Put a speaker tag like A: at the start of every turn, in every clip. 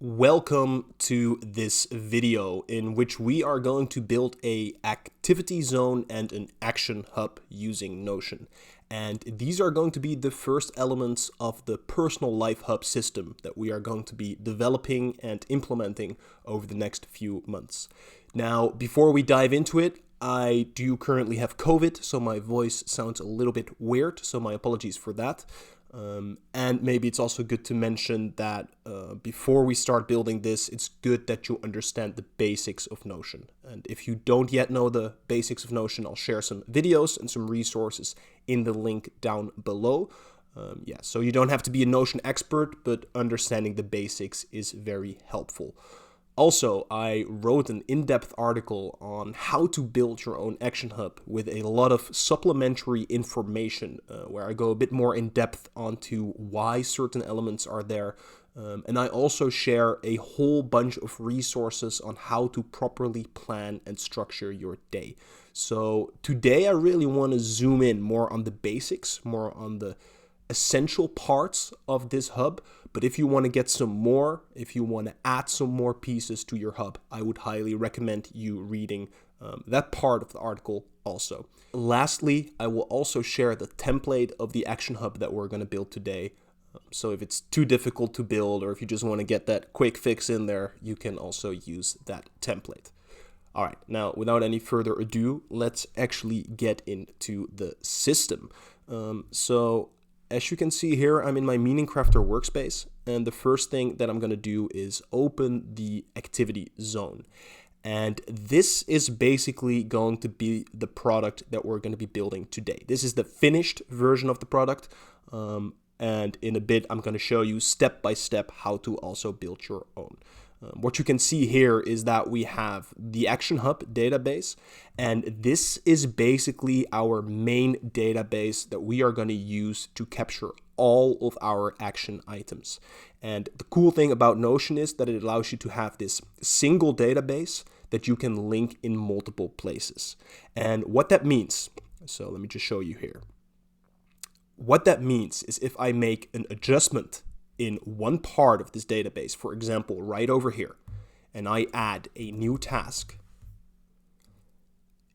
A: Welcome to this video in which we are going to build a activity zone and an action hub using Notion. And these are going to be the first elements of the personal life hub system that we are going to be developing and implementing over the next few months. Now, before we dive into it, I do currently have COVID, so my voice sounds a little bit weird, so my apologies for that. And maybe it's also good to mention that before we start building this, it's good that you understand the basics of Notion. And if you don't yet know the basics of Notion, I'll share some videos and some resources in the link down below. So you don't have to be a Notion expert, but understanding the basics is very helpful. Also, I wrote an in-depth article on how to build your own action hub with a lot of supplementary information where I go a bit more in depth onto why certain elements are there. And I also share a whole bunch of resources on how to properly plan and structure your day. So today I really want to zoom in more on the basics, more on the essential parts of this hub. But if you want to get some more, if you want to add some more pieces to your hub, I would highly recommend you reading that part of the article also. Lastly, I will also share the template of the action hub that we're going to build today. So if it's too difficult to build, or if you just want to get that quick fix in there, you can also use that template. All right, now without any further ado, let's actually get into the system. As you can see here, I'm in my Meaning Crafter workspace, and the first thing that I'm going to do is open the activity zone. And this is basically going to be the product that we're going to be building today. This is the finished version of the product, and in a bit I'm going to show you step by step how to also build your own. What you can see here is that we have the Action Hub database, and this is basically our main database that we are going to use to capture all of our action items. And the cool thing about Notion is that it allows you to have this single database that you can link in multiple places. And what that means, so let me just show you here. What that means is if I make an adjustment in one part of this database, for example, right over here, and I add a new task,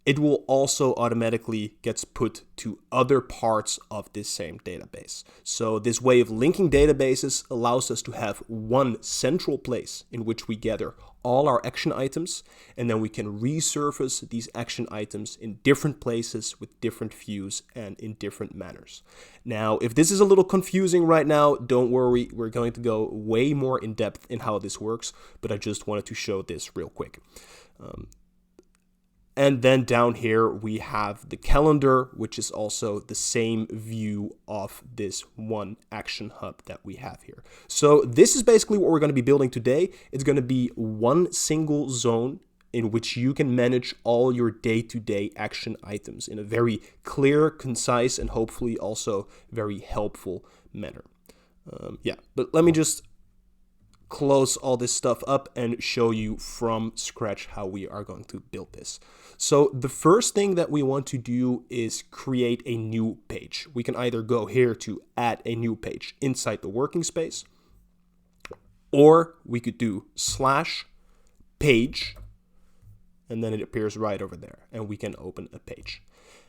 A: it will also automatically gets put to other parts of this same database. So this way of linking databases allows us to have one central place in which we gather all our action items, and then we can resurface these action items in different places with different views and in different manners. Now, if this is a little confusing right now, don't worry, we're going to go way more in depth in how this works, but I just wanted to show this real quick. And then down here we have the calendar, which is also the same view of this one action hub that we have here. So this is basically what we're going to be building today. It's going to be one single zone in which you can manage all your day-to-day action items in a very clear, concise, and hopefully also very helpful manner. But let me just close all this stuff up and show you from scratch how we are going to build this. So the first thing that we want to do is create a new page. We can either go here to add a new page inside the working space, or we could do /page, and then it appears right over there, and we can open a page.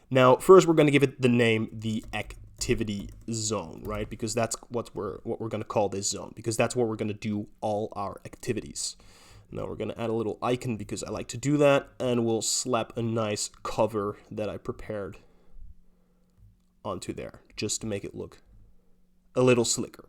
A: Now, first we're going to give it the name, the activity zone, right? Because that's what we're going to call this zone, because that's where we're going to do all our activities. Now we're going to add a little icon because I like to do that, and we'll slap a nice cover that I prepared onto there just to make it look a little slicker.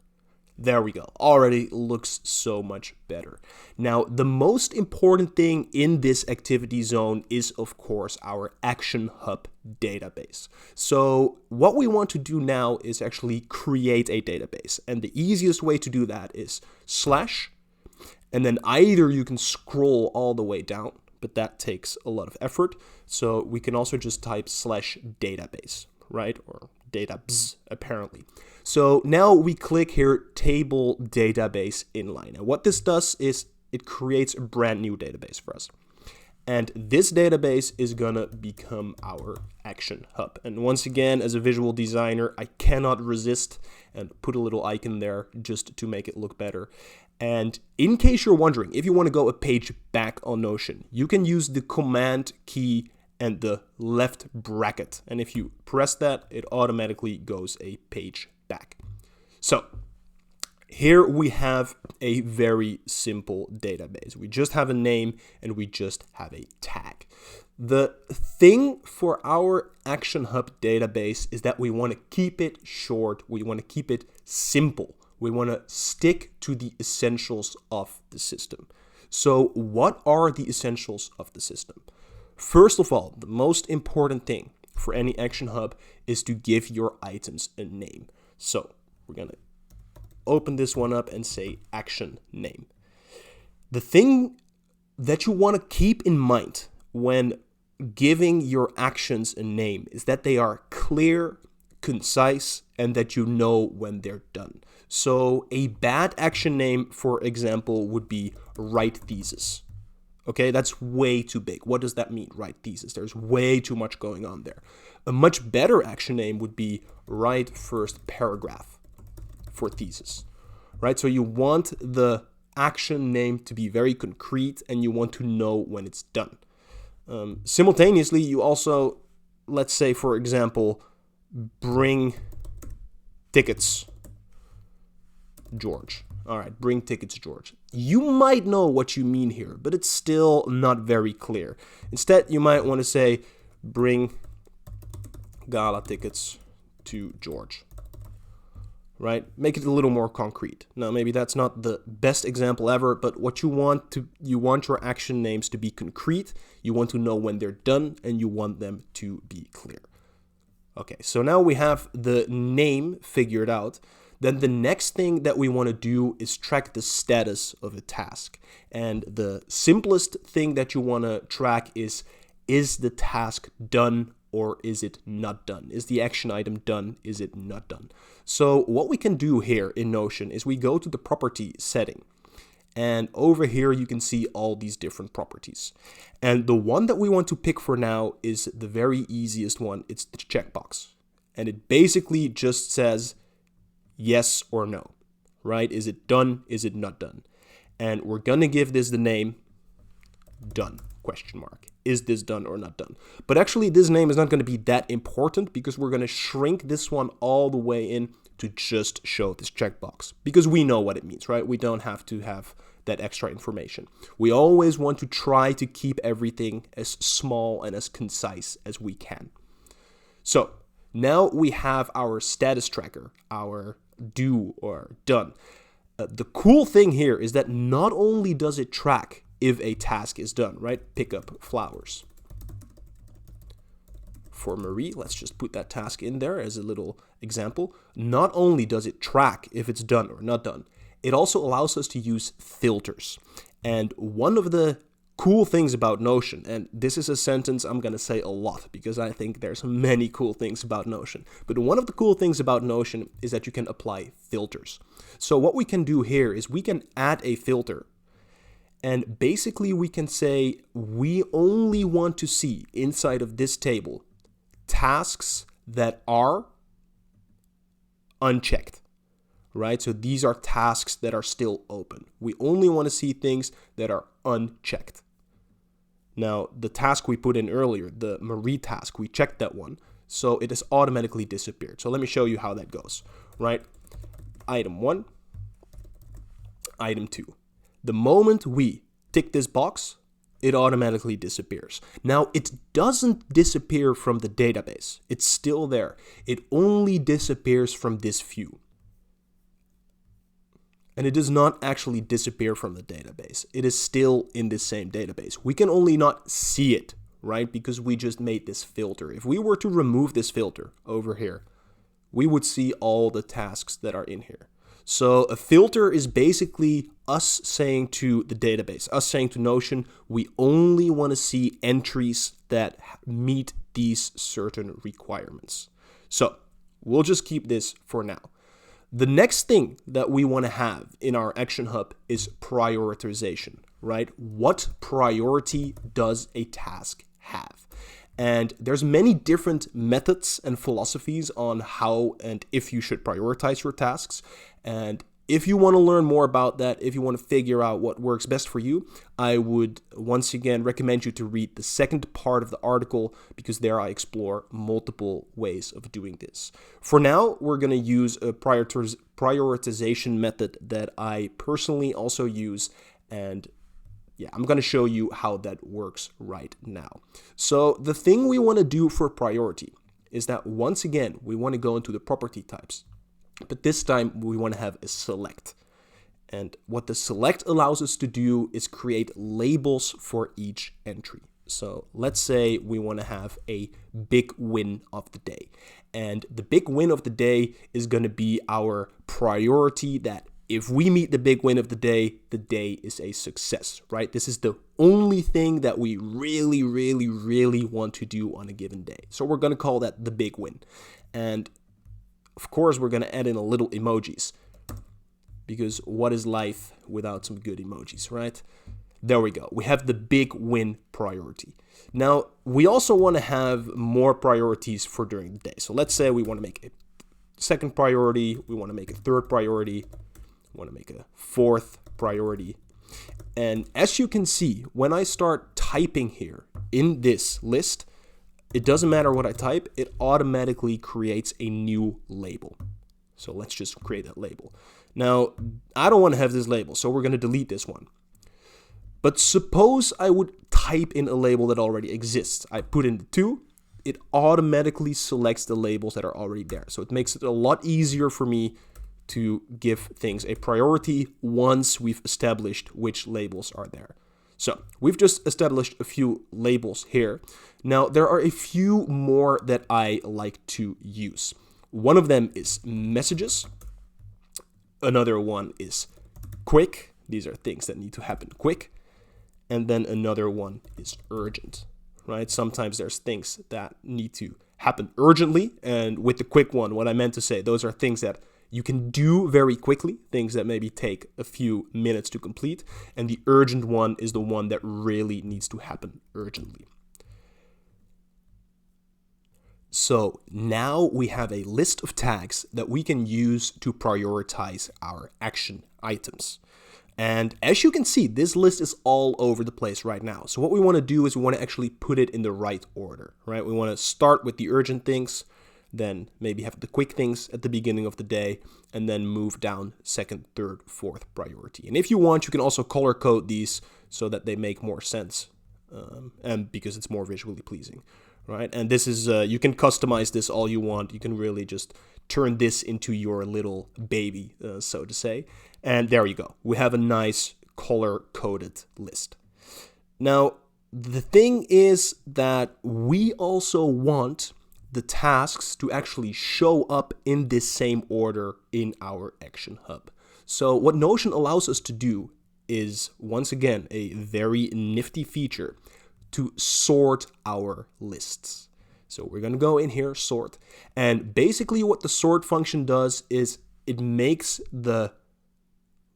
A: There we go. Already looks so much better. Now, the most important thing in this activity zone is, of course, our Action Hub database. So what we want to do now is actually create a database. And the easiest way to do that is /, and then either you can scroll all the way down, but that takes a lot of effort. So we can also just type /database, right? Or databs, apparently. So now we click here, table database inline. And what this does is it creates a brand new database for us. And this database is gonna become our action hub. And once again, as a visual designer, I cannot resist and put a little icon there just to make it look better. And in case you're wondering, if you want to go a page back on Notion, you can use the Command key and the left bracket. And if you press that, it automatically goes a page back. So here we have a very simple database. We just have a name and we just have a tag. The thing for our Action Hub database is that we want to keep it short. We want to keep it simple. We want to stick to the essentials of the system. So what are the essentials of the system? First of all, the most important thing for any Action Hub is to give your items a name. So we're going to open this one up and say action name. The thing that you want to keep in mind when giving your actions a name is that they are clear, concise, and that you know when they're done. So a bad action name, for example, would be write thesis. Okay, that's way too big. What does that mean, write thesis? There's way too much going on there. A much better action name would be write first paragraph for thesis, right? So you want the action name to be very concrete and you want to know when it's done. Simultaneously, you also, let's say, for example, bring tickets, George. All right, bring tickets, George. You might know what you mean here, but it's still not very clear. Instead, you might want to say, bring gala tickets to George. Right? Make it a little more concrete. Now, maybe that's not the best example ever, but what you want your action names to be concrete. You want to know when they're done, and you want them to be clear. Okay, so now we have the name figured out. Then the next thing that we want to do is track the status of a task. And the simplest thing that you want to track is the task done or is it not done? Is the action item done? Is it not done? So what we can do here in Notion is we go to the property setting. And over here you can see all these different properties. And the one that we want to pick for now is the very easiest one. It's the checkbox. And it basically just says yes or no, right? Is it done? Is it not done? And we're going to give this the name done, question mark. Is this done or not done? But actually this name is not going to be that important because we're going to shrink this one all the way in to just show this checkbox because we know what it means, right? We don't have to have that extra information. We always want to try to keep everything as small and as concise as we can. So now we have our status tracker, our do or done. The cool thing here is that not only does it track if a task is done, right? Pick up flowers. For Marie, let's just put that task in there as a little example. Not only does it track if it's done or not done, it also allows us to use filters. And one of the cool things about Notion, and this is a sentence I'm going to say a lot because I think there's many cool things about Notion, but one of the cool things about Notion is that you can apply filters. So what we can do here is we can add a filter. And basically we can say we only want to see inside of this table tasks that are unchecked, right? So these are tasks that are still open. We only want to see things that are unchecked. Now, the task we put in earlier, the Marie task, we checked that one. So it has automatically disappeared. So let me show you how that goes, right? Item 1, item 2. The moment we tick this box, it automatically disappears. Now, it doesn't disappear from the database. It's still there. It only disappears from this view. And it does not actually disappear from the database. It is still in the same database. We can only not see it, right? Because we just made this filter. If we were to remove this filter over here, we would see all the tasks that are in here. So a filter is basically us saying to the database, us saying to Notion, we only want to see entries that meet these certain requirements. So we'll just keep this for now. The next thing that we want to have in our Action Hub is prioritization, right? What priority does a task have? And there's many different methods and philosophies on how and if you should prioritize your tasks. And if you want to learn more about that, if you want to figure out what works best for you, I would once again recommend you to read the second part of the article, because there I explore multiple ways of doing this. For now, we're going to use a prioritization method that I personally also use, and yeah, I'm going to show you how that works right now. So the thing we want to do for priority is that, once again, we want to go into the property types. But this time we want to have a select. And what the select allows us to do is create labels for each entry. So let's say we want to have a big win of the day. And the big win of the day is going to be our priority, that if we meet the big win of the day is a success, right? This is the only thing that we really, really, really want to do on a given day. So we're going to call that the big win. And of course, we're going to add in a little emojis, because what is life without some good emojis, right? There we go. We have the big win priority. Now, we also want to have more priorities for during the day. So let's say we want to make a second priority, we want to make a third priority, we want to make a fourth priority. And as you can see, when I start typing here in this list, it doesn't matter what I type, it automatically creates a new label. So let's just create that label. Now, I don't want to have this label, so we're going to delete this one. But suppose I would type in a label that already exists. I put in the 2, it automatically selects the labels that are already there. So it makes it a lot easier for me to give things a priority once we've established which labels are there. So we've just established a few labels here. Now, there are a few more that I like to use. One of them is messages. Another one is quick. These are things that need to happen quick. And then another one is urgent, right? Sometimes there's things that need to happen urgently. And with the quick one, what I meant to say, those are things that you can do very quickly, things that maybe take a few minutes to complete. And the urgent one is the one that really needs to happen urgently. So now we have a list of tags that we can use to prioritize our action items. And as you can see, this list is all over the place right now. So what we want to do is we want to actually put it in the right order, right? We want to start with the urgent things, then maybe have the quick things at the beginning of the day, and then move down second, third, fourth priority. And if you want, you can also color code these so that they make more sense, and because it's more visually pleasing, right? And this is, you can customize this all you want. You can really just turn this into your little baby, so to say. And there you go. We have a nice color-coded list. Now, the thing is that we also want the tasks to actually show up in this same order in our Action Hub. So what Notion allows us to do is, once again, a very nifty feature to sort our lists. So we're going to go in here, sort. And basically what the sort function does is it makes the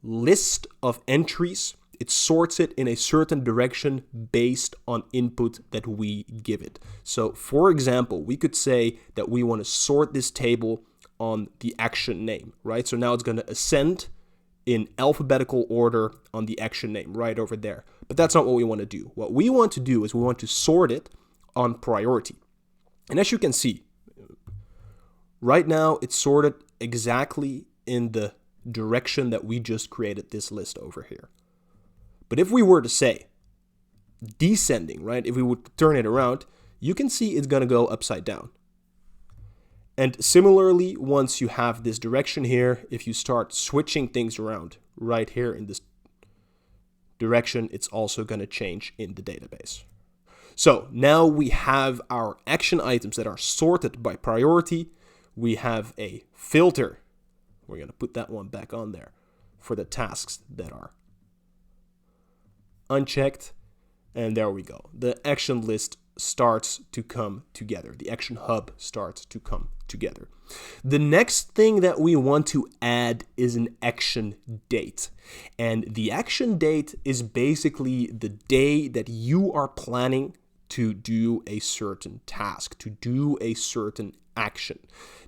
A: list of entries, it sorts it in a certain direction based on input that we give it. So for example, we could say that we want to sort this table on the action name, right? So now it's going to ascend in alphabetical order on the action name right over there. But that's not what we want to do. What we want to do is we want to sort it on priority. And as you can see, right now it's sorted exactly in the direction that we just created this list over here. But if we were to say descending, right, if we would turn it around, you can see it's going to go upside down. And similarly, once you have this direction here, if you start switching things around right here in this direction, it's also going to change in the database. So now we have our action items that are sorted by priority. We have a filter. We're going to put that one back on there for the tasks that are unchecked. And there we go. The action list starts to come together. The action hub starts to come together. The next thing that we want to add is an action date. And the action date is basically the day that you are planning to do a certain task, to do a certain action.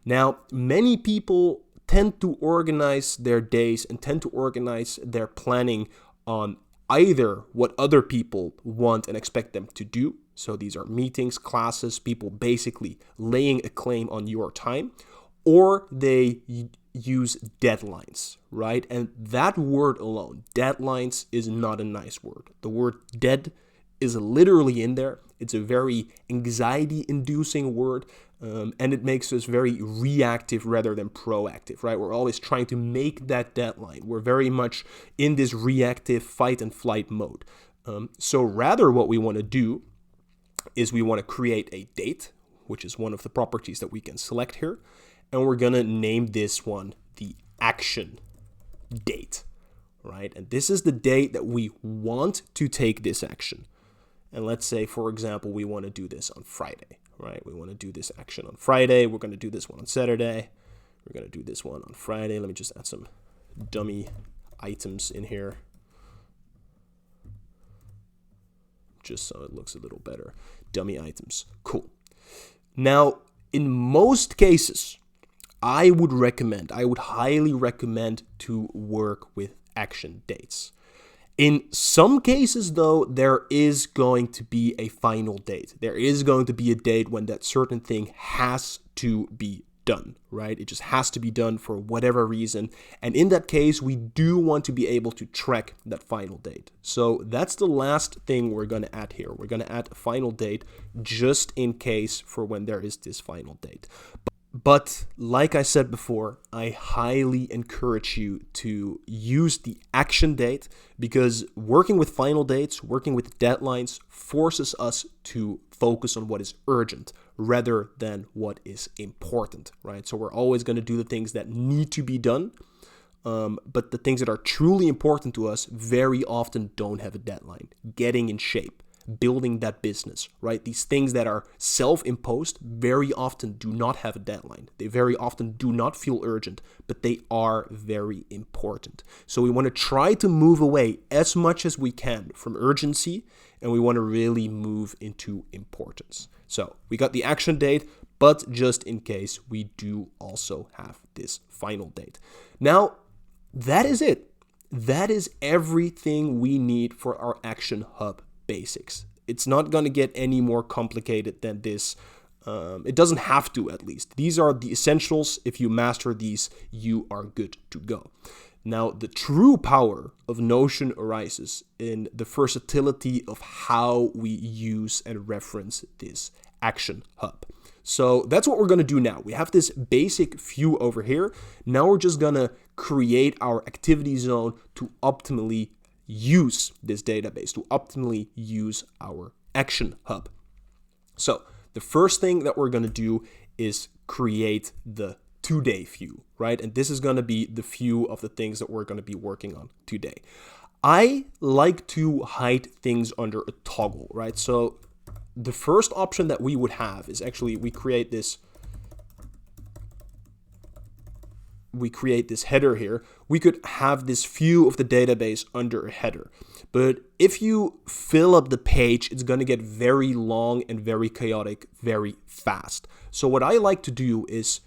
A: Now, many people tend to organize their days and tend to organize their planning on either what other people want and expect them to do. So these are meetings, classes, people basically laying a claim on your time, or they use deadlines, right? And that word alone, deadlines, is not a nice word. The word dead is literally in there. It's a very anxiety-inducing word, and it makes us very reactive rather than proactive, right? We're always trying to make that deadline. We're very much in this reactive fight and flight mode. So rather what we want to do is we want to create a date, which is one of the properties that we can select here, and we're going to name this one the action date, right? And this is the date that we want to take this action. And let's say, for example, we want to do this on Friday, right? We want to do this action on Friday. We're going to do this one on Saturday. We're going to do this one on Friday. Let me just add some dummy items in here, just so it looks a little better. Dummy items. Cool. Now, in most cases, I would highly recommend to work with action dates. In some cases, though, there is going to be a final date. There is going to be a date when that certain thing has to be done, right? It just has to be done for whatever reason. And in that case, we do want to be able to track that final date. So that's the last thing we're going to add here. We're going to add a final date just in case for when there is this final date. But like I said before, I highly encourage you to use the action date, because working with final dates, working with deadlines, forces us to focus on what is urgent rather than what is important, right? So we're always going to do the things that need to be done, but the things that are truly important to us very often don't have a deadline. Getting in shape, building that business, right? These things that are self-imposed very often do not have a deadline. They very often do not feel urgent, but they are very important. So we want to try to move away as much as we can from urgency, and we want to really move into importance. So we got the action date, but just in case, we do also have this final date. Now, that is it. That is everything we need for our Action Hub basics. It's not going to get any more complicated than this. It doesn't have to, at least. These are the essentials. If you master these, you are good to go. Now, the true power of Notion arises in the versatility of how we use and reference this Action Hub. So that's what we're going to do now. We have this basic view over here. Now we're just going to create our activity zone to optimally use this database, to optimally use our Action Hub. So the first thing that we're going to do is create the today view, right? And this is going to be the view of the things that we're going to be working on today. I like to hide things under a toggle, right? So the first option that we would have is actually we create this header here. We could have this view of the database under a header. But if you fill up the page, it's going to get very long and very chaotic very fast. So what I like to do is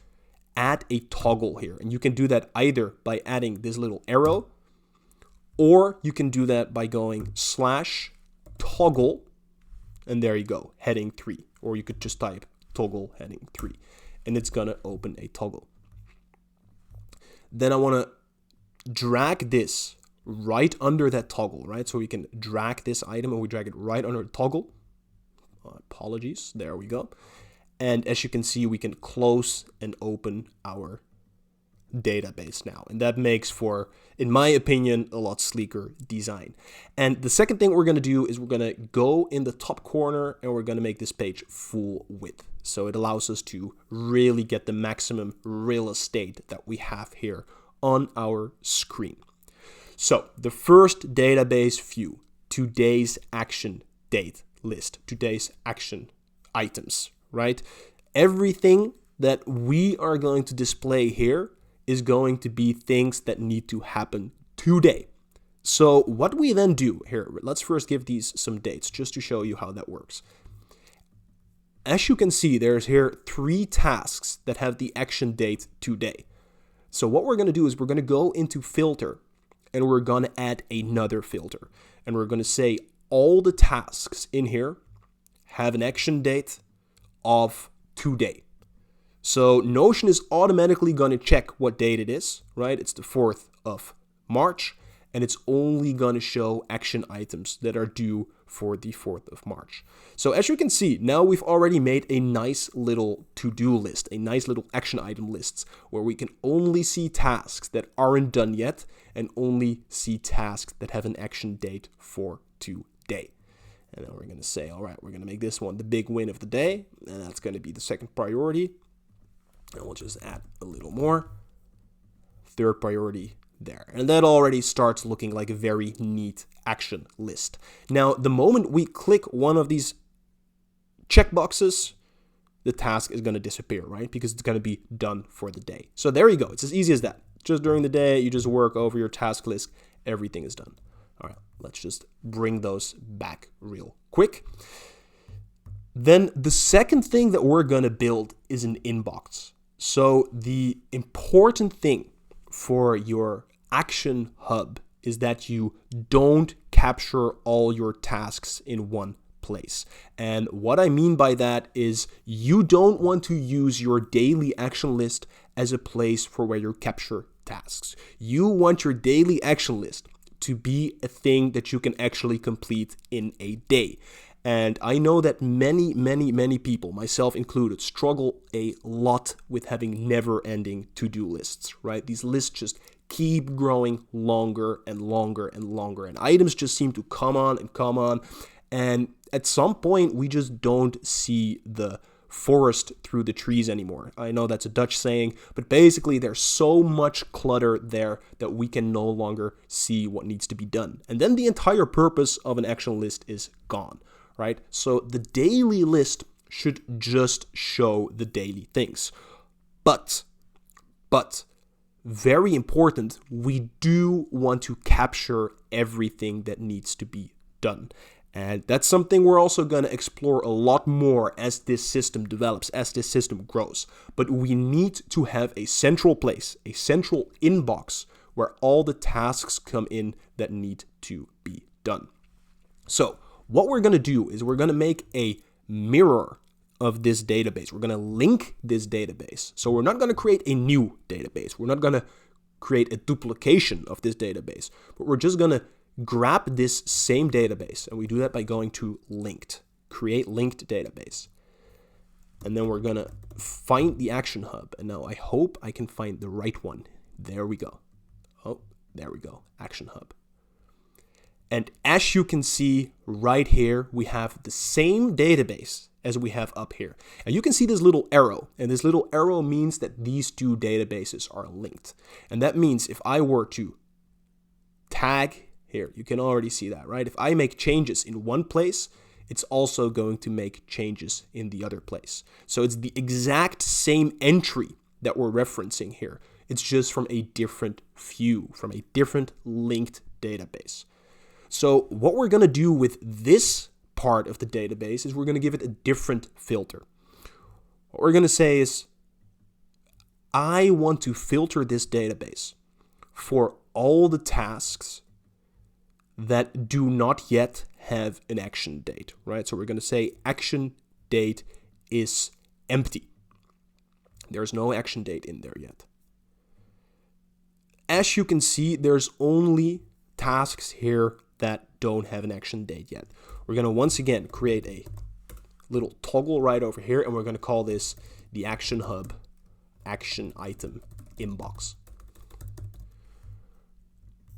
A: add a toggle here. And you can do that either by adding this little arrow, or you can do that by going /toggle, and there you go, heading 3. Or you could just type toggle heading 3, and it's going to open a toggle. Then I want to drag this right under that toggle, right? So we can drag this item and we drag it right under the toggle. Apologies, there we go. And as you can see, we can close and open our database now. And that makes for, in my opinion, a lot sleeker design. And the second thing we're going to do is we're going to go in the top corner and we're going to make this page full width. So it allows us to really get the maximum real estate that we have here on our screen. So the first database view, today's action date list, today's action items, right? Everything that we are going to display here is going to be things that need to happen today. So what we then do here, let's first give these some dates just to show you how that works. As you can see, there's here 3 tasks that have the action date today. So what we're going to do is we're going to go into filter, and we're going to add another filter. And we're going to say all the tasks in here have an action date of today. So Notion is automatically going to check what date it is, right? It's the 4th of March, and it's only going to show action items that are due for the 4th of March. So as you can see, now we've already made a nice little to-do list, a nice little action item lists, where we can only see tasks that aren't done yet and only see tasks that have an action date for today. And then we're going to say, all right, we're going to make this one the big win of the day, and that's going to be the second priority. And we'll just add a little more. Third priority there. And that already starts looking like a very neat action list. Now, the moment we click one of these checkboxes, the task is going to disappear, right? Because it's going to be done for the day. So there you go. It's as easy as that. Just during the day, you just work over your task list. Everything is done. All right, let's just bring those back real quick. Then the second thing that we're going to build is an inbox. So the important thing for your action hub is that you don't capture all your tasks in one place. And what I mean by that is you don't want to use your daily action list as a place for where you capture tasks. You want your daily action list to be a thing that you can actually complete in a day. And I know that many people, myself included, struggle a lot with having never-ending to-do lists, right? These lists just keep growing longer and longer and longer, and items just seem to come on and come on. And at some point, we just don't see the forest through the trees anymore. I know that's a Dutch saying, but basically there's so much clutter there that we can no longer see what needs to be done. And then the entire purpose of an action list is gone, right? So the daily list should just show the daily things. But, very important, we do want to capture everything that needs to be done. And that's something we're also going to explore a lot more as this system develops, as this system grows. But we need to have a central place, a central inbox where all the tasks come in that need to be done. So what we're going to do is we're going to make a mirror of this database. We're going to link this database. So we're not going to create a new database. We're not going to create a duplication of this database, but we're just going to grab this same database, and we do that by going to linked, create linked database. And then we're going to find the action hub. And now I hope I can find the right one. There we go. Oh, there we go. Action hub. And as you can see right here, we have the same database as we have up here. And you can see this little arrow, and this little arrow means that these two databases are linked. And that means if I were to tag here, you can already see that, right? If I make changes in one place, it's also going to make changes in the other place. So it's the exact same entry that we're referencing here. It's just from a different view, from a different linked database. So what we're going to do with this part of the database is we're going to give it a different filter. What we're going to say is, I want to filter this database for all the tasks that do not yet have an action date, right? So we're going to say action date is empty. There's no action date in there yet. As you can see, there's only tasks here that don't have an action date yet. We're going to once again create a little toggle right over here, and we're going to call this the action hub action item inbox.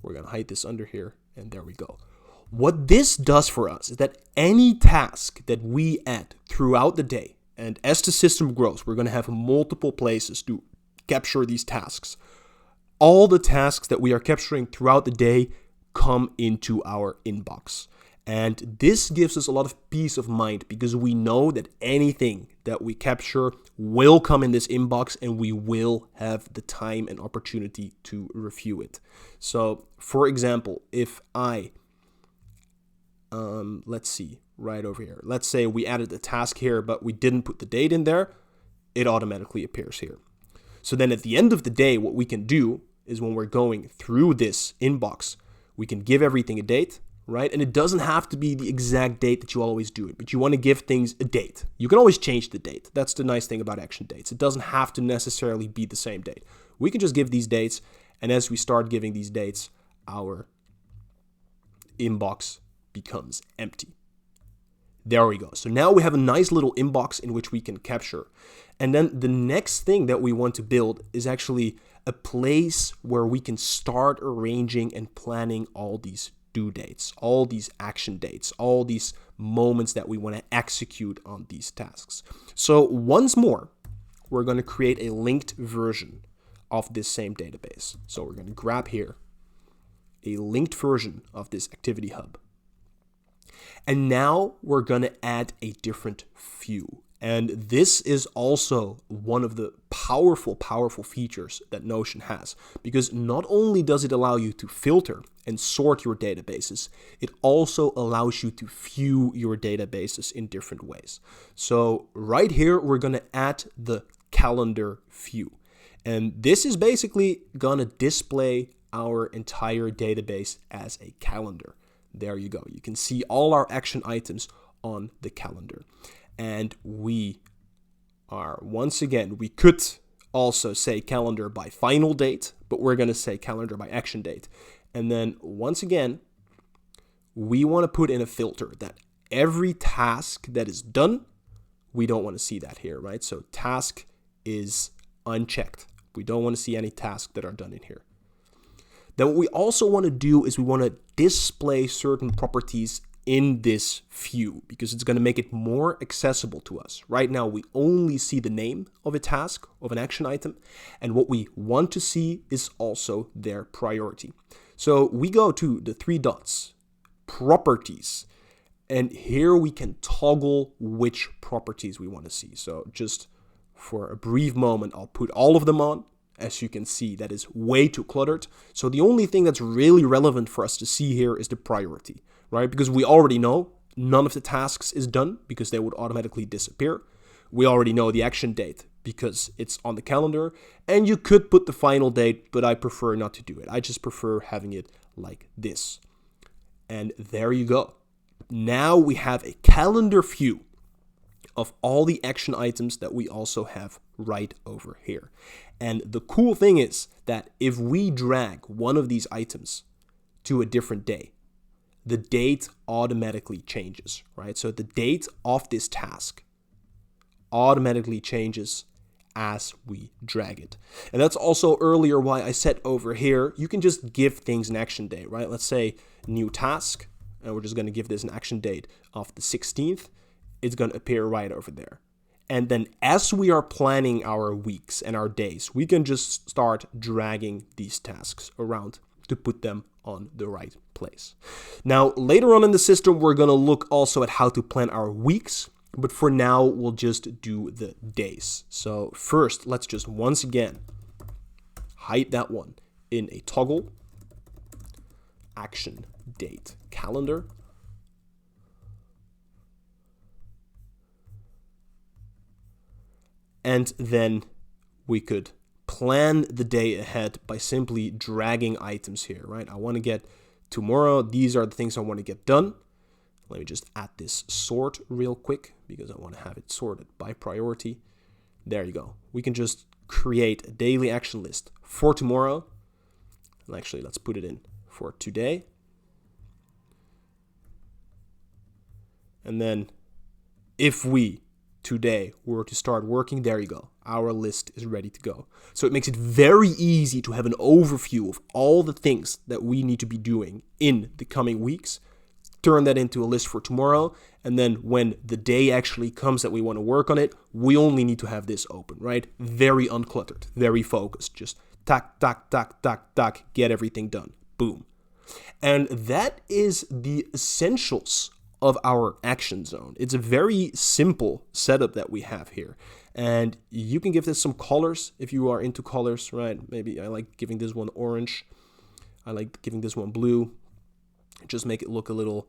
A: We're going to hide this under here, and there we go. What this does for us is that any task that we add throughout the day, and as the system grows, we're going to have multiple places to capture these tasks. All the tasks that we are capturing throughout the day come into our inbox. And this gives us a lot of peace of mind because we know that anything that we capture will come in this inbox and we will have the time and opportunity to review it. So, for example, if I, let's see, right over here. Let's say we added a task here, but we didn't put the date in there. It automatically appears here. So then at the end of the day, what we can do is when we're going through this inbox, we can give everything a date, right? And it doesn't have to be the exact date that you always do it, but you want to give things a date. You can always change the date. That's the nice thing about action dates. It doesn't have to necessarily be the same date. We can just give these dates, and as we start giving these dates, our inbox becomes empty. There we go. So now we have a nice little inbox in which we can capture. And then the next thing that we want to build is actually a place where we can start arranging and planning all these due dates, all these action dates, all these moments that we want to execute on these tasks. So once more, we're going to create a linked version of this same database. So we're going to grab here a linked version of this activity hub. And now we're going to add a different view. And this is also one of the powerful features that Notion has, because not only does it allow you to filter and sort your databases, it also allows you to view your databases in different ways. So right here, we're going to add the calendar view. And this is basically going to display our entire database as a calendar. There you go. You can see all our action items on the calendar. And we are, once again, we could also say calendar by final date, but we're going to say calendar by action date. And then once again, we want to put in a filter that every task that is done, we don't want to see that here, right? So task is unchecked. We don't want to see any tasks that are done in here. Then what we also want to do is we want to display certain properties in this view because it's going to make it more accessible to us. Right now, we only see the name of a task, of an action item, and what we want to see is also their priority. So we go to the 3 dots, properties, and here we can toggle which properties we want to see. So just for a brief moment, I'll put all of them on. As you can see, that is way too cluttered. So the only thing that's really relevant for us to see here is the priority, right? Because we already know none of the tasks is done because they would automatically disappear. We already know the action date because it's on the calendar. And you could put the final date, but I prefer not to do it. I just prefer having it like this. And there you go. Now we have a calendar view of all the action items that we also have right over here. And the cool thing is that if we drag one of these items to a different day, the date automatically changes, right? So the date of this task automatically changes as we drag it. And that's also earlier why I said over here, you can just give things an action date, right? Let's say new task, and we're just going to give this an action date of the 16th. It's going to appear right over there. And then as we are planning our weeks and our days, we can just start dragging these tasks around to put them on the right place. Now, later on in the system, we're going to look also at how to plan our weeks. But for now, we'll just do the days. So first, let's just once again hide that one in a toggle, action date calendar. And then we could plan the day ahead by simply dragging items here, right? I want to get tomorrow. These are the things I want to get done. Let me just add this sort real quick because I want to have it sorted by priority. There you go. We can just create a daily action list for tomorrow. And actually, let's put it in for today. And then if we today were to start working, there you go. Our list is ready to go. So it makes it very easy to have an overview of all the things that we need to be doing in the coming weeks. Turn that into a list for tomorrow. And then when the day actually comes that we want to work on it, we only need to have this open, right? Very uncluttered, very focused. Just tack, tack, tack, tack, tack, get everything done. Boom. And that is the essentials of our action zone. It's a very simple setup that we have here. And you can give this some colors if you are into colors, right? Maybe I like giving this one orange. I like giving this one blue. Just make it look a little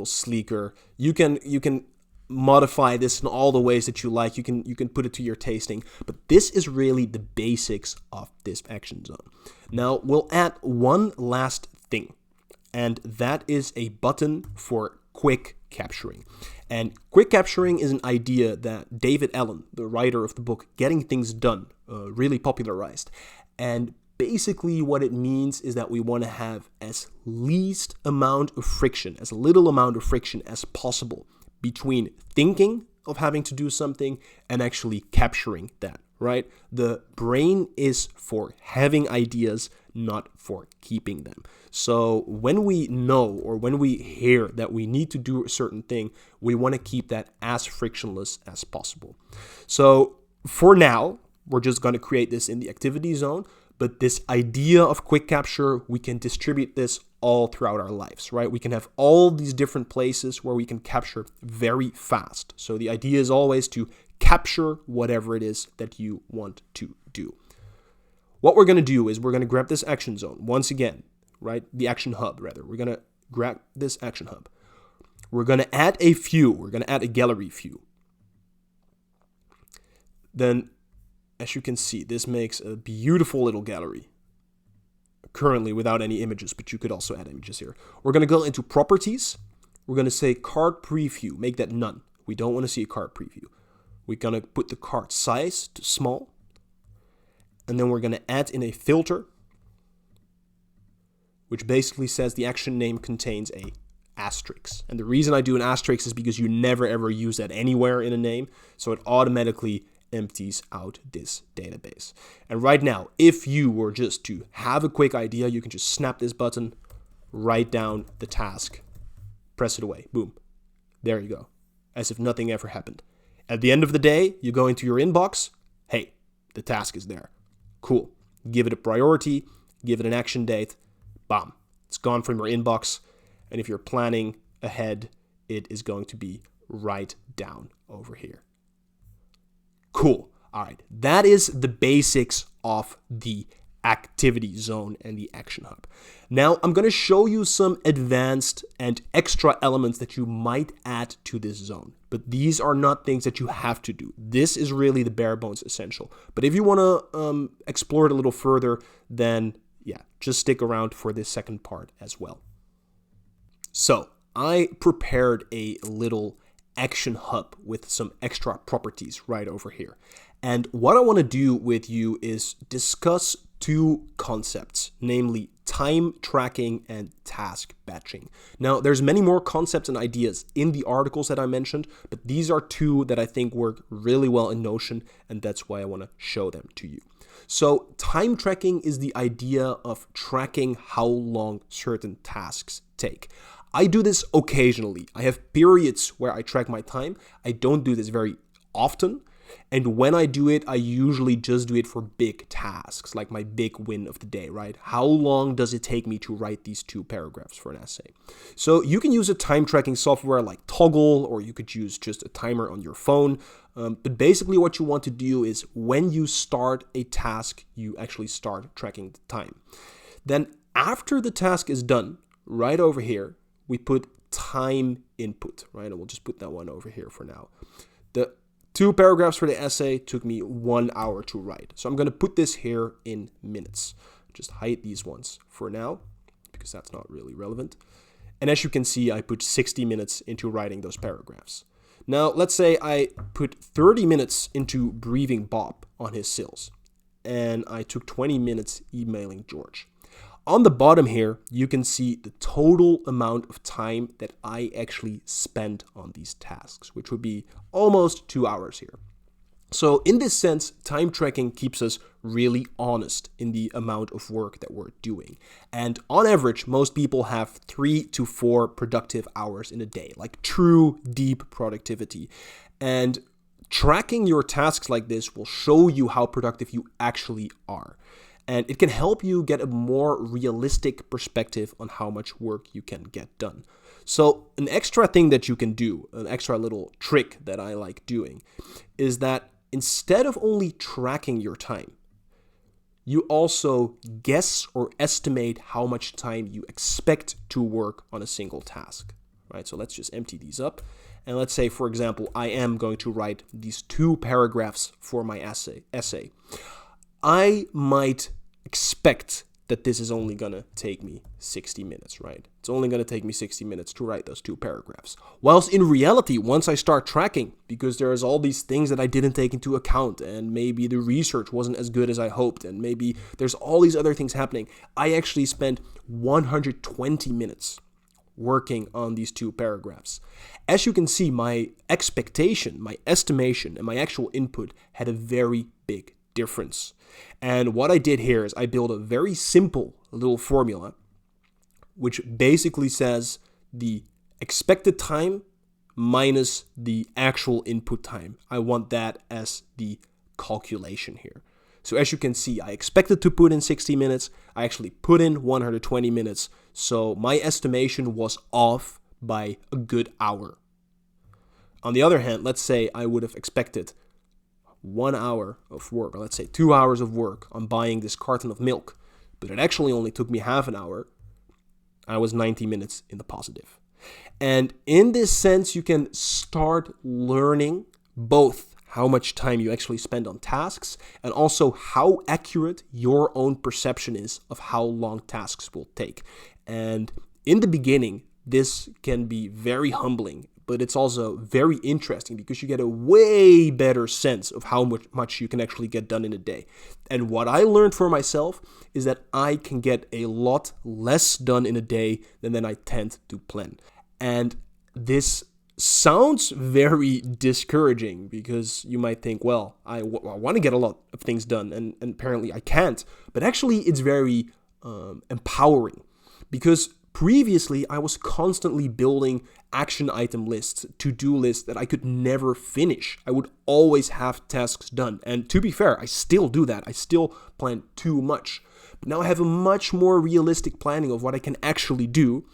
A: sleeker. You can modify this in all the ways that you like. You can put it to your tasting, but this is really the basics of this action zone. Now we'll add one last thing, and that is a button for quick capturing. And quick capturing is an idea that David Allen, the writer of the book Getting Things Done, really popularized. And basically what it means is that we want to have as least amount of friction, as little amount of friction as possible between thinking of having to do something and actually capturing that, right? The brain is for having ideas, not for keeping them. So when we know or when we hear that we need to do a certain thing, we want to keep that as frictionless as possible. So for now, we're just going to create this in the activity zone, but this idea of quick capture, we can distribute this all throughout our lives, right? We can have all these different places where we can capture very fast. So the idea is always to capture whatever it is that you want to do. What we're going to do is we're going to grab this action zone once again, right? The action hub, rather. We're going to grab this action hub. We're going to add a view. We're going to add a gallery view. Then, as you can see, this makes a beautiful little gallery. Currently without any images, but you could also add images here. We're going to go into properties. We're going to say card preview. Make that none. We don't want to see a card preview. We're going to put the card size to small. And then we're going to add in a filter, which basically says the action name contains a asterisk. And the reason I do an asterisk is because you never ever use that anywhere in a name. So it automatically empties out this database. And right now, if you were just to have a quick idea, you can just snap this button, write down the task, press it away, boom. There you go. As if nothing ever happened. At the end of the day, you go into your inbox, hey, the task is there. Cool. Give it a priority, give it an action date, bam. It's gone from your inbox. And if you're planning ahead, it is going to be right down over here. Cool. All right. That is the basics of the activity zone and the action hub. Now, I'm going to show you some advanced and extra elements that you might add to this zone. But these are not things that you have to do. This is really the bare bones essential. But if you want to explore it a little further, then yeah, just stick around for this second part as well. So I prepared a little action hub with some extra properties right over here. And what I want to do with you is discuss two concepts, namely time tracking and task batching. Now, there's many more concepts and ideas in the articles that I mentioned, but these are two that I think work really well in Notion, and that's why I want to show them to you. So time tracking is the idea of tracking how long certain tasks take. I do this occasionally. I have periods where I track my time. I don't do this very often. And when I do it, I usually just do it for big tasks, like my big win of the day, right? How long does it take me to write these 2 paragraphs for an essay? So you can use a time tracking software like Toggle, or you could use just a timer on your phone. But basically what you want to do is when you start a task, you actually start tracking the time. Then after the task is done, right over here, we put time input, right? And we'll just put that one over here for now. The 2 paragraphs for the essay took me 1 hour to write. So I'm going to put this here in minutes. Just hide these ones for now, because that's not really relevant. And as you can see, I put 60 minutes into writing those paragraphs. Now, let's say I put 30 minutes into briefing Bob on his sales, and I took 20 minutes emailing George. On the bottom here, you can see the total amount of time that I actually spent on these tasks, which would be almost 2 hours here. So in this sense, time tracking keeps us really honest in the amount of work that we're doing. And on average, most people have 3 to 4 productive hours in a day, like true deep productivity. And tracking your tasks like this will show you how productive you actually are. And it can help you get a more realistic perspective on how much work you can get done. So an extra thing that you can do, an extra little trick that I like doing, is that instead of only tracking your time, you also guess or estimate how much time you expect to work on a single task, right? So let's just empty these up. And let's say, for example, I am going to write these 2 paragraphs for my essay. I might expect that this is only going to take me 60 minutes, right? It's only going to take me 60 minutes to write those 2 paragraphs. Whilst in reality, once I start tracking, because there's all these things that I didn't take into account, and maybe the research wasn't as good as I hoped, and maybe there's all these other things happening, I actually spent 120 minutes working on these 2 paragraphs. As you can see, my expectation, my estimation, and my actual input had a very big difference. And what I did here is I built a very simple little formula, which basically says the expected time minus the actual input time. I want that as the calculation here. So as you can see, I expected to put in 60 minutes. I actually put in 120 minutes. So my estimation was off by a good hour. On the other hand, let's say I would have expected 1 hour of work, or let's say 2 hours of work on buying this carton of milk, but it actually only took me half an hour. I was 90 minutes in the positive. And in this sense, you can start learning both how much time you actually spend on tasks and also how accurate your own perception is of how long tasks will take. And in the beginning, this can be very humbling, but it's also very interesting because you get a way better sense of how much you can actually get done in a day. And what I learned for myself is that I can get a lot less done in a day than I tend to plan. And this sounds very discouraging because you might think, well, I want to get a lot of things done and apparently I can't. But actually it's very empowering because previously I was constantly building action item lists, to-do lists that I could never finish. I would always have tasks done. And to be fair, I still do that. I still plan too much. But now I have a much more realistic planning of what I can actually do.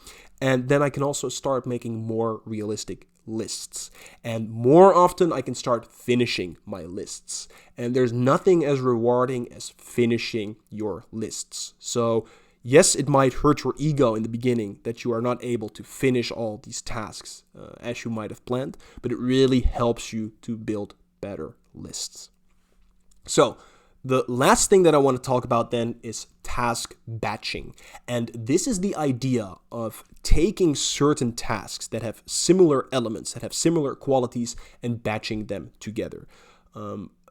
A: And then I can also start making more realistic lists. And more often I can start finishing my lists. And there's nothing as rewarding as finishing your lists. So yes, it might hurt your ego in the beginning that you are not able to finish all these tasks as you might have planned, but it really helps you to build better lists. So the last thing that I want to talk about then is task batching. And this is the idea of taking certain tasks that have similar elements, that have similar qualities, and batching them together.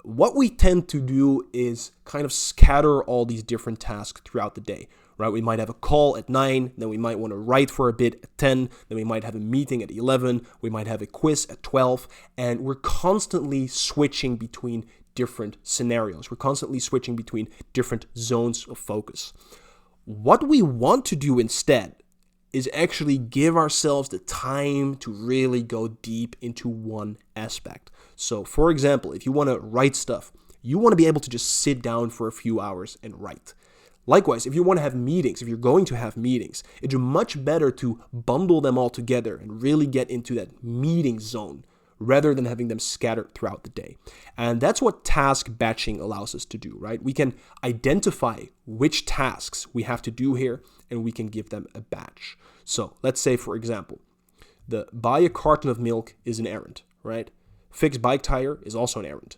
A: What we tend to do is kind of scatter all these different tasks throughout the day, right? We might have a call at 9, then we might want to write for a bit at 10, then we might have a meeting at 11, we might have a quiz at 12, and we're constantly switching between different scenarios. We're constantly switching between different zones of focus. What we want to do instead is actually give ourselves the time to really go deep into one aspect. So, for example, if you want to write stuff, you want to be able to just sit down for a few hours and write. Likewise, if you want to have meetings, if you're going to have meetings, it's much better to bundle them all together and really get into that meeting zone rather than having them scattered throughout the day. And that's what task batching allows us to do, right? We can identify which tasks we have to do here and we can give them a batch. So let's say, for example, the buy a carton of milk is an errand, right? Fix bike tire is also an errand.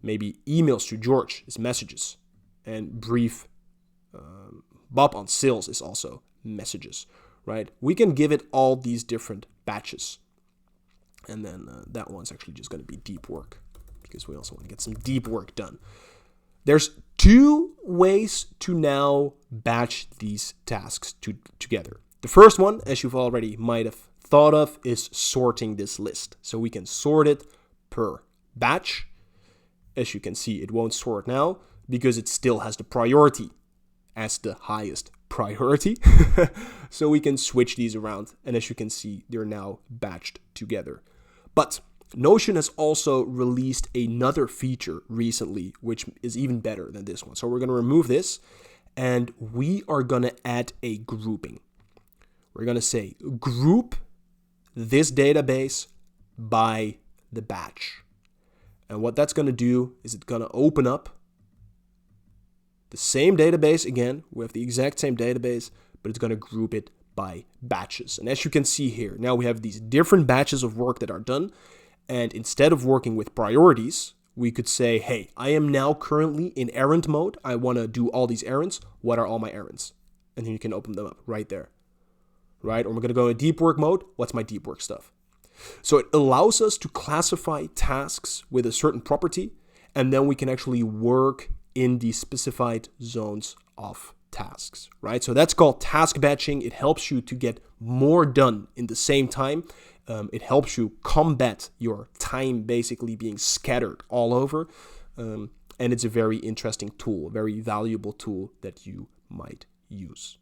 A: Maybe emails to George is messages. And brief Bob on sales is also messages, right? We can give it all these different batches. And then that one's actually just going to be deep work because we also want to get some deep work done. There's 2 ways to now batch these tasks together. The first one, as you've already might have thought of, is sorting this list. So we can sort it per batch. As you can see, it won't sort now because it still has the priority as the highest priority. So we can switch these around. And as you can see, they're now batched together. But Notion has also released another feature recently, which is even better than this one. So we're going to remove this and we are going to add a grouping. We're going to say group this database by the batch. And what that's going to do is it's going to open up the same database again. We have the exact same database, but it's going to group it by batches. And as you can see here, now we have these different batches of work that are done. And instead of working with priorities, we could say, hey, I am now currently in errand mode. I want to do all these errands. What are all my errands? And then you can open them up right there, right? Or we're going to go in deep work mode. What's my deep work stuff? So it allows us to classify tasks with a certain property, and then we can actually work in the specified zones of tasks, right? So that's called task batching. It helps you to get more done in the same time. It helps you combat your time basically being scattered all over. And it's a very interesting tool, a very valuable tool that you might use.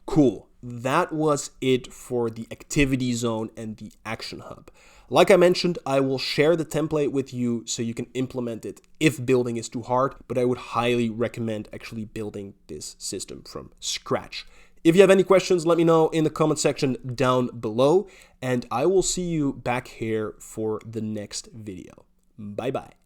A: Cool. That was it for the activity zone and the action hub. Like I mentioned, I will share the template with you so you can implement it if building is too hard, but I would highly recommend actually building this system from scratch. If you have any questions, let me know in the comment section down below, and I will see you back here for the next video. Bye-bye.